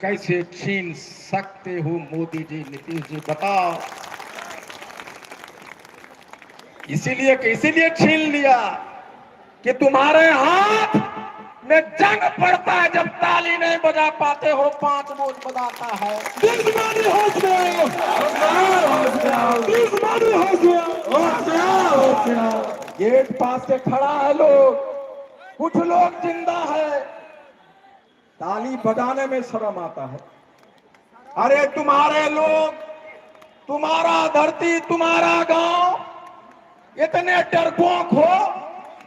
कैसे छीन सकते हो मोदी जी, नीतीश जी, बताओ। इसीलिए छीन लिया कि तुम्हारे हाथ में जंग पड़ता है जब ताली नहीं बजा पाते हो, 5 बोझ बजाता है। गेट पास से खड़ा है लोग, कुछ लोग जिंदा है, ताली बजाने में शर्म आता है। अरे तुम्हारे लोग, तुम्हारा धरती, तुम्हारा गांव इतने डरपोक हो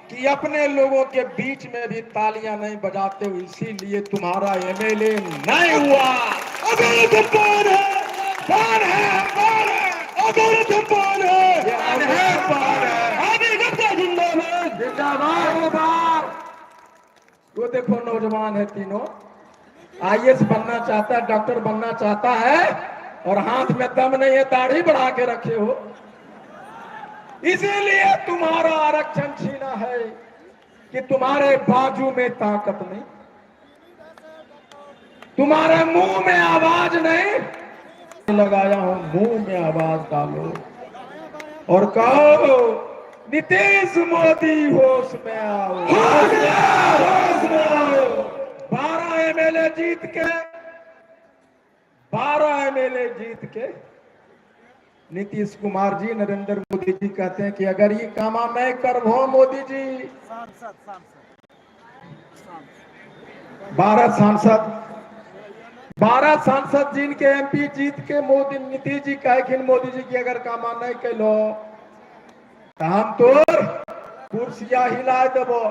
कि अपने लोगों के बीच में भी तालियां नहीं बजाते हो, इसीलिए तुम्हारा एमएलए नहीं हुआ। वो देखो नौजवान है तीनों, आईएएस बनना चाहता है, डॉक्टर बनना चाहता है, और हाथ में दम नहीं है, दाढ़ी बढ़ा के रखे हो। इसीलिए तुम्हारा आरक्षण छीना है कि तुम्हारे बाजू में ताकत नहीं, तुम्हारे मुंह में आवाज नहीं। लगाया हूं, मुंह में आवाज डालो और कहो नीतीश मोदी होश में आओ, होश में आओ। 12 एमएलए जीत के, 12 एमएलए जीत के नीतीश कुमार जी, नरेंद्र मोदी जी कहते हैं कि अगर ये काम मैं करबो मोदी जी, 12 सांसद जिनके एमपी जीत के मोदी, नीतीश जी कहे मोदी जी की अगर काम नहीं कैलो तो हम तोर कुर्सियां हिला देबो।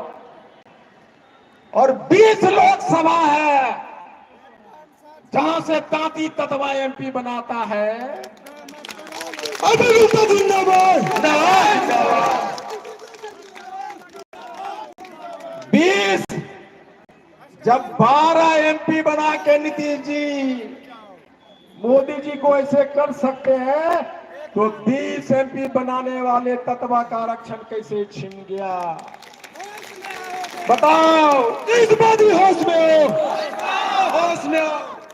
और 20 लोकसभा है जहां से तांती ततवा एमपी बनाता है। जिंदाबाद, 20 जब 12 एमपी बना के नीतीश जी मोदी जी को ऐसे कर सकते हैं, तो 20 एमपी बनाने वाले ततवा का आरक्षण कैसे छिन गया, बताओ। इस बात होश में, होश में।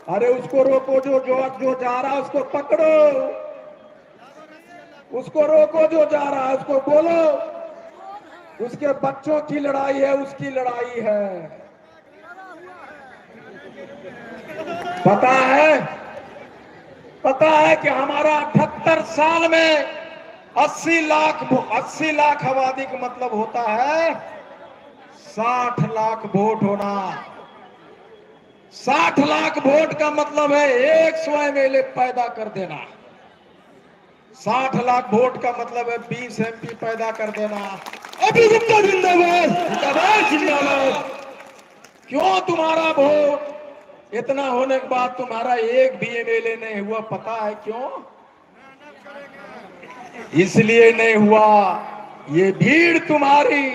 अरे उसको रोको, जो जा रहा है उसको पकड़ो, उसको रोको, जो जा रहा है उसको बोलो, उसके बच्चों की लड़ाई है, उसकी लड़ाई है। पता है कि हमारा 78 साल में 80 लाख आबादी का मतलब होता है 60 लाख वोट होना। 60 लाख वोट का मतलब है 100 एमएलए पैदा कर देना। 60 लाख वोट का मतलब है 20 एमपी पैदा कर देना। अभी जिंदाबाद, जिंदाबाद। क्यों तुम्हारा वोट इतना होने के बाद तुम्हारा एक भी एमएलए नहीं हुआ, पता है क्यों? इसलिए नहीं हुआ, ये भीड़ तुम्हारी,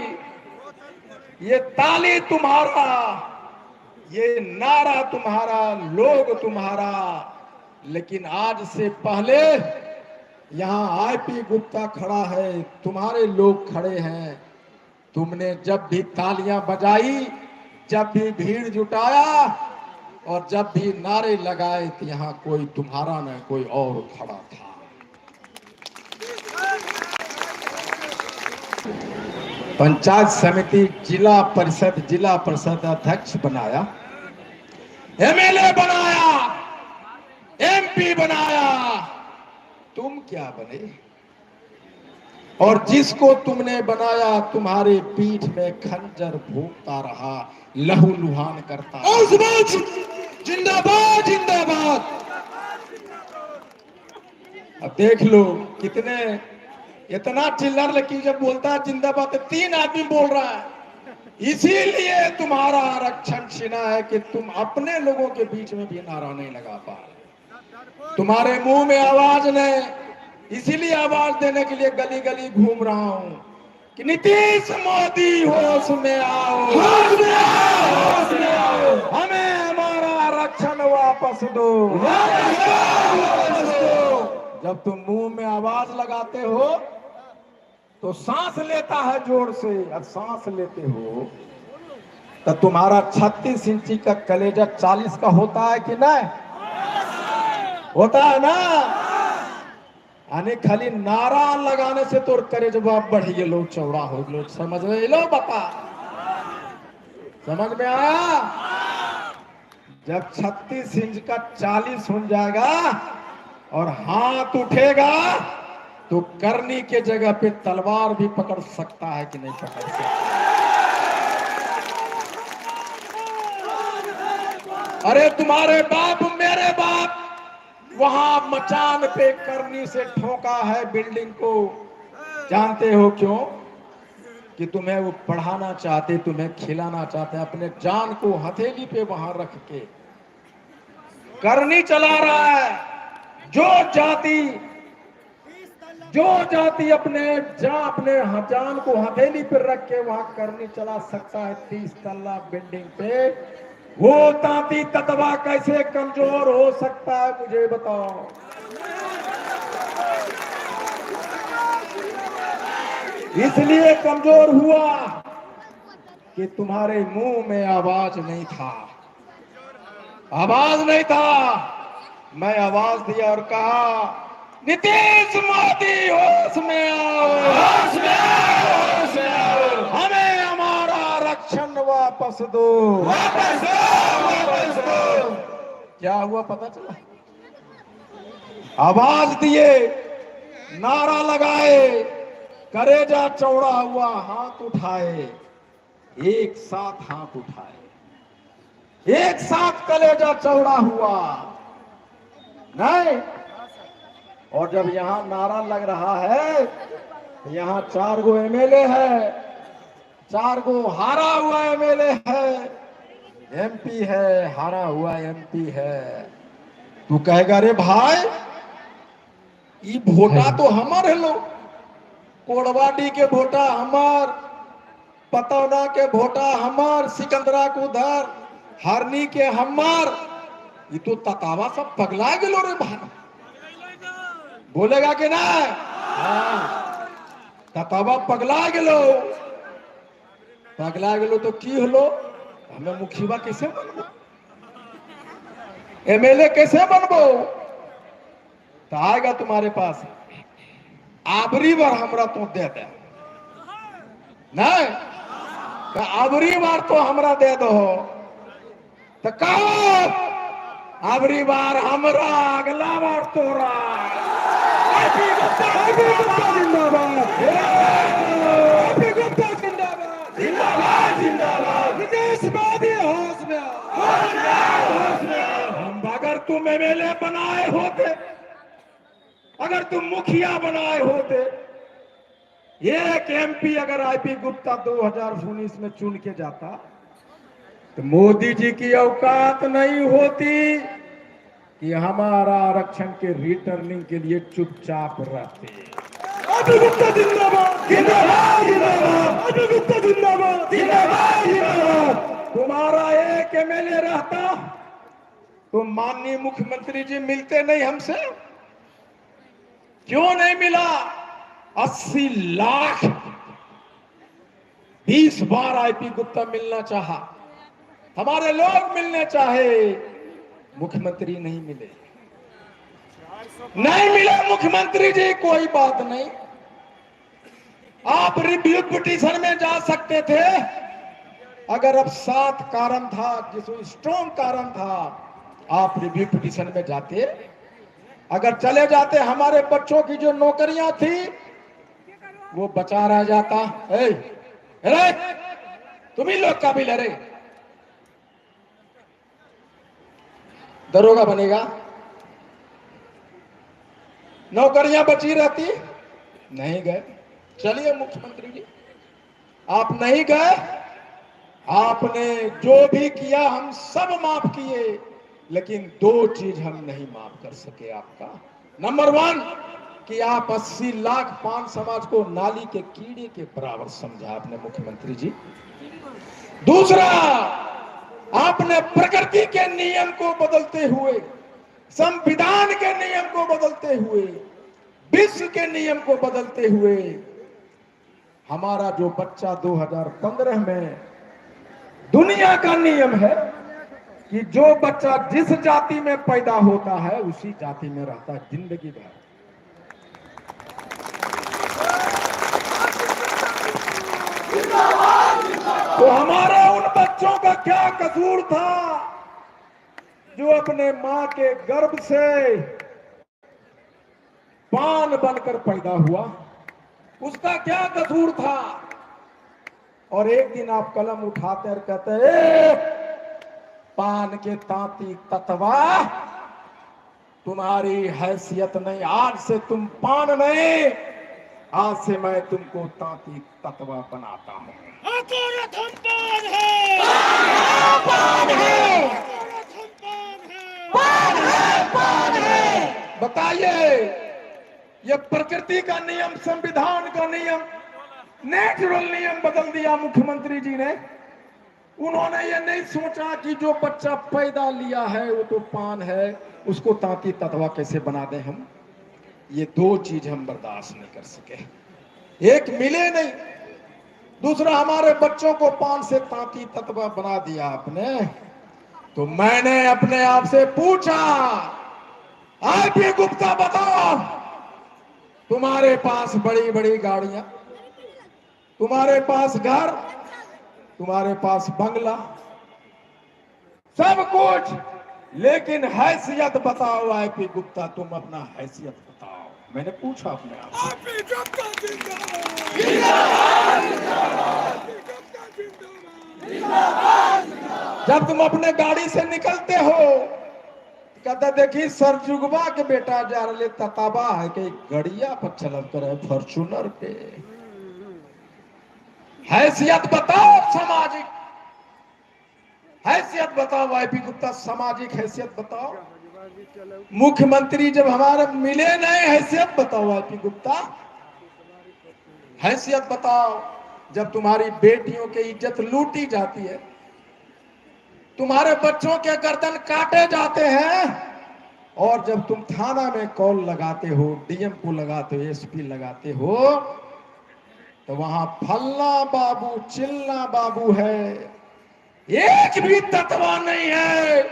ये ताली तुम्हारा, ये नारा तुम्हारा, लोग तुम्हारा। लेकिन आज से पहले यहाँ आईपी गुप्ता खड़ा है, तुम्हारे लोग खड़े हैं। तुमने जब भी तालियां बजाई, जब भी भीड़ जुटाया और जब भी नारे लगाए, तो यहाँ कोई तुम्हारा न कोई और खड़ा था। पंचायत समिति, जिला परिषद अध्यक्ष बनाया, एमएलए बनाया, एमपी बनाया, तुम क्या बने? और जिसको तुमने बनाया तुम्हारे पीठ में खंजर भोंकता रहा, लहू लुहान करता। जिंदाबाद, जिंदाबाद। अब देख लो कितने, इतना चिल्लर लकी जब बोलता है जिंदाबाद तो 3 आदमी बोल रहा है। इसीलिए तुम्हारा आरक्षण छीना है कि तुम अपने लोगों के बीच में भी नारा नहीं लगा पा रहे, तुम्हारे मुंह में आवाज नहीं। इसीलिए आवाज देने के लिए गली गली घूम रहा हूं कि नीतीश मोदी होश में आओ, होश में आओ, होश में आओ। हमें हमारा आरक्षण वापस दो, वापस दो। जब तुम मुंह में आवाज लगाते हो तो सांस लेता है जोर से, और सांस लेते हो तो तुम्हारा 36 इंची का कलेजा 40 का होता है कि नहीं? होता है ना? यानी खाली नारा लगाने से तो कलेजा बढ़ लो, चौड़ा हो लो, समझ में लो बता, समझ में आया? जब 36 इंच का 40 हो जाएगा और हाथ उठेगा तो करनी के जगह पे तलवार भी पकड़ सकता है कि नहीं पकड़ सकता? अरे तुम्हारे बाप मेरे बाप वहां मचान पे करनी से ठोका है बिल्डिंग को, जानते हो क्यों? कि तुम्हें वो पढ़ाना चाहते, तुम्हें खिलाना चाहते, अपने जान को हथेली पे वहां रख के करनी चला रहा है। जो जाति अपने जान को हथेली पर रख के वहां करनी चला सकता है 30 तल्ला बिल्डिंग पे, वो तांती ततवा कैसे कमजोर हो सकता है मुझे बताओ? इसलिए कमजोर हुआ कि तुम्हारे मुंह में आवाज नहीं था, आवाज नहीं था। मैं आवाज दिया और कहा, नीतीश मोदी होश में आओ, होश में आओ, होश में आओ, हमें हमारा आरक्षण वापस दो, वापस दो, वापस दो। क्या हुआ पता चला? आवाज दिए, नारा लगाए, कलेजा चौड़ा हुआ, हाथ उठाए, एक साथ हाथ उठाए, एक साथ कलेजा चौड़ा हुआ नहीं। और जब यहां नारा लग रहा है, यहां 4 गो एमएलए है, 4 गो हारा हुआ एमएलए है, एमपी है, हारा हुआ एमपी है। तू कहेगा रे भाई ये वोटा तो हमार है, लो कोड़वाडी के वोटा हमार, पतौना के वोटा हमार, सिकंदरा को उधर, हरनी के हमार, ये तो ततावा सब पगला गेलो रे भाई, बोलेगा कि ना? हाँ, ततावा पगला गेलो, पगला गेलो तो की हलो? हमें मुखिया कैसे बनबो, एमएलए कैसे बनबो? तो आएगा तुम्हारे पास, आबरी बार हमरा तो दे दे, नहीं तो आबरी बार तो हमरा दे दो, तो कहो आबरी बार हमरा, अगला बार तोरा। जिंदाबाद, जिंदाबाद, जिंदाबाद, जिंदाबाद, नीतीश मोदी होश में आओ। हम अगर तुम एमएलए बनाए होते, अगर तुम मुखिया बनाए होते, एक एमपी अगर आईपी गुप्ता 2019 में चुन के जाता तो मोदी जी की औकात नहीं होती कि हमारा आरक्षण के रिटर्निंग के लिए चुपचाप रहते। आईपी गुप्ता जिंदाबाद, जिंदाबाद, जिंदाबाद, आईपी गुप्ता जिंदाबाद, जिंदाबाद, जिंदाबाद। तुम्हारा एक एमएलए रहता तो माननीय मुख्यमंत्री जी मिलते नहीं हमसे, क्यों नहीं मिला? 80 लाख 20 बार आईपी गुप्ता मिलना चाहा, हमारे लोग मिलने चाहे, मुख्यमंत्री नहीं मिले, नहीं मिले मुख्यमंत्री जी, कोई बात नहीं, आप रिव्यू पिटीशन में जा सकते थे। अगर अब 7 कारण था, जिसमें स्ट्रॉन्ग कारण था, आप रिव्यू पिटीशन में जाते, अगर चले जाते, हमारे बच्चों की जो नौकरियां थी वो बचा रह जाता। अरे तुम ही लोग काबिल है रे, दरोगा बनेगा, नौकरियां बची रहती, नहीं गए। चलिए मुख्यमंत्री जी, आप नहीं गए, आपने जो भी किया हम सब माफ किए, लेकिन 2 चीज हम नहीं माफ कर सके आपका। नंबर 1 कि आप 80 लाख पान समाज को नाली के कीड़े के बराबर समझा आपने मुख्यमंत्री जी। दूसरा, आपने प्रकृति के नियम को बदलते हुए, संविधान के नियम को बदलते हुए, विश्व के नियम को बदलते हुए, हमारा जो बच्चा 2015 में दुनिया का नियम है कि जो बच्चा जिस जाति में पैदा होता है उसी जाति में रहता है जिंदगी भर। तो हमारे उन बच्चों का क्या कसूर था जो अपने मां के गर्भ से पान बनकर पैदा हुआ? उसका क्या कसूर था? और एक दिन आप कलम उठाते और कहते पान के तांती ततवा, तुम्हारी हैसियत नहीं, आज से तुम पान नहीं, आज से मैं तुमको तांती ततवा बनाता हूं। बताइए, ये प्रकृति का नियम, संविधान का नियम, नेचुरल नियम बदल दिया मुख्यमंत्री जी ने। उन्होंने ये नहीं सोचा कि जो बच्चा पैदा लिया है वो तो पान है, उसको तांती ततवा कैसे बना दें हम। ये दो चीज हम बर्दाश्त नहीं कर सके। एक मिले नहीं, दूसरा हमारे बच्चों को पान से तांती ततवा बना दिया आपने। तो मैंने अपने आप से पूछा, आईपी गुप्ता बताओ, तुम्हारे पास बड़ी बड़ी गाड़ियां, तुम्हारे पास घर, तुम्हारे पास बंगला, सब कुछ, लेकिन हैसियत बताओ आईपी गुप्ता, तुम अपना हैसियत बताओ। मैंने पूछा अपने आप से। जब तुम अपने गाड़ी से निकलते हो, कहता देखी सरजुगवा के बेटा जा रहे तताबा है कि गड़िया पर चलत करे फॉर्चूनर पे। हैसियत बताओ, सामाजिक हैसियत बताओ आईपी गुप्ता, सामाजिक हैसियत बताओ। मुख्यमंत्री जब हमारे मिले नहीं, हैसियत बताओ आईपी गुप्ता, हैसियत बताओ। जब तुम्हारी बेटियों की इज्जत लूटी जाती है, तुम्हारे बच्चों के गर्दन काटे जाते हैं, और जब तुम थाना में कॉल लगाते हो, डीएम को लगाते हो, एसपी लगाते हो, तो वहां फल्ला बाबू चिल्ला बाबू है, एक भी तत्वा नहीं है।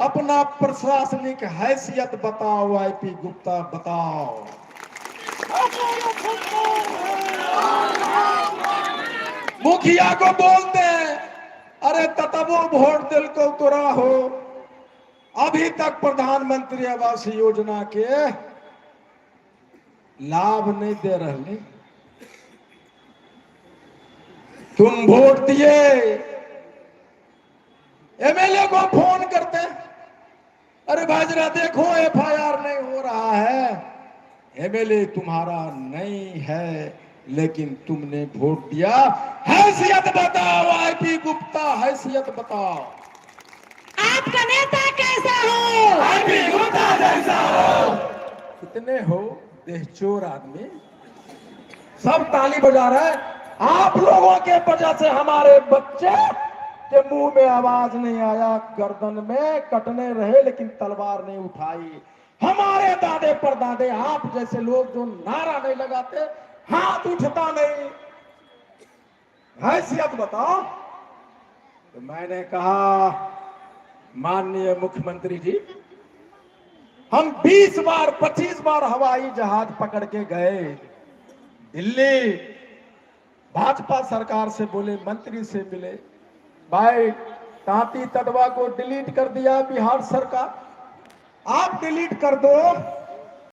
अपना प्रशासनिक हैसियत बताओ आईपी गुप्ता, बताओ। मुखिया को बोलते हैं, अरे ततवो वोट दिल को तुरा हो, अभी तक प्रधानमंत्री आवास योजना के लाभ नहीं दे रहे। तुम वोट दिए, एमएलए को फोन करते, अरे भाई जरा देखो एफआईआर नहीं हो रहा है। एमएलए तुम्हारा नहीं है, लेकिन तुमने वोट दिया। हैसियत बताओ आईपी गुप्ता, हैसियत बताओ। आपका नेता कैसा हो? आईपी गुप्ता जैसा हो। कितने हो देहचोर आदमी, सब ताली बजा रहे हैं। आप लोगों के वजह से हमारे बच्चे के मुंह में आवाज नहीं आया, गर्दन में कटने रहे लेकिन तलवार नहीं उठाई। हमारे दादे परदादे, आप जैसे लोग जो नारा नहीं लगाते, हाथ उठता नहीं, हैसियत बताओ। तो मैंने कहा, माननीय मुख्यमंत्री जी, हम 20 बार 25 बार हवाई जहाज पकड़ के गए दिल्ली, भाजपा सरकार से बोले, मंत्री से मिले, भाई तांती ततवा को डिलीट कर दिया बिहार सरकार, आप डिलीट कर दो,